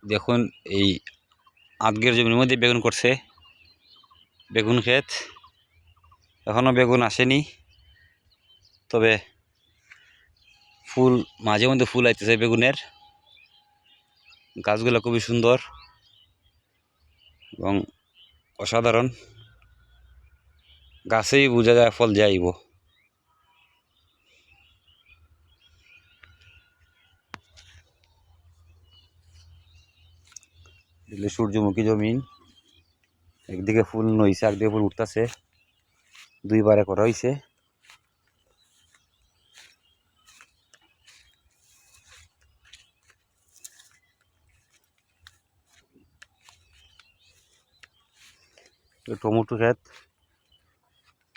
দেখুন এই আজকের জমির মধ্যে বেগুন করছে, বেগুন ক্ষেত। এখনও বেগুন আসেনি, তবে ফুল মাঝে মধ্যে ফুল আইতেছে বেগুনের। গাছগুলো খুবই সুন্দর এবং অসাধারণ। গাছেই বোঝা যায় ফল যে আইব। এগুলো সূর্যমুখী জমিন, একদিকে ফুল নইছে, একদিকে ফুল উঠতেছে, দুইবারে করা হয়েছে। টমেটো ক্ষেত,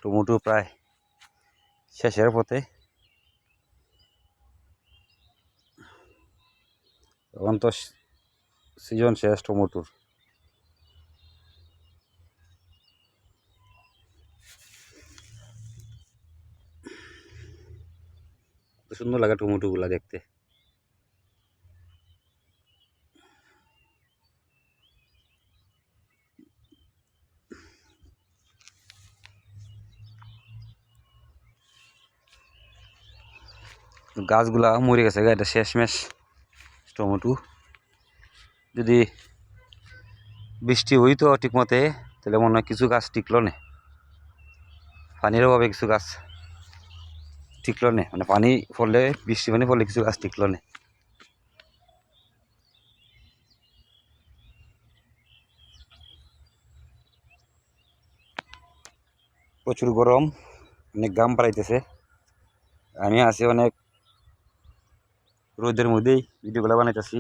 টমেটো প্রায় শেষের পথে। এখন তো সিজন শেষ টমেটোর। সুন্দর লাগে টমেটো গুলা দেখতে। গাছগুলা মরে গেছে, এটা শেষমেশ টমেটো। যদি বৃষ্টি হইতো ঠিক মতে তাহলে মনে হয় কিছু গাছ টিকলো না। পানির অভাবে কিছু গাছ টিকলো না, মানে পানি পড়লে, বৃষ্টি পানি পড়লে কিছু গাছ টিকলো না। প্রচুর গরম, অনেক ঘাম পাড়াইতেছে। আমি আছি অনেক রোদের মধ্যেই ভিডিওগুলো বানাইতেছি।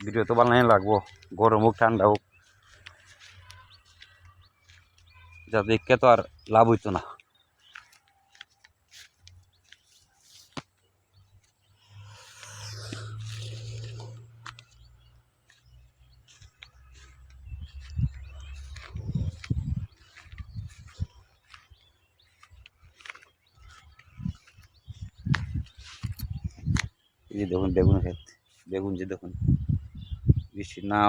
ভিডিও তো বানাই লাগবো, গরম হোক ঠান্ডা হোক, যা দেখে তো আর লাভ হইতো না। এই যে দেখুন বেগুন ক্ষেত, বেগুন যে দেখুন বৃষ্টি না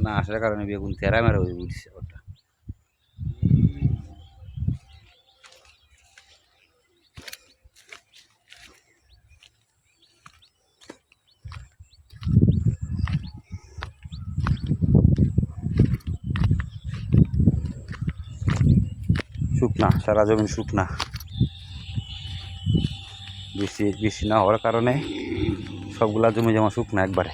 না আসার কারণে বেগুন তেরা মেরা হয়ে উঠছে। ওটা শুকনা, সারা জমিন শুকনা। বৃষ্টি না হওয়ার কারণে সবগুলা জমি জমা শুকনা একবারে।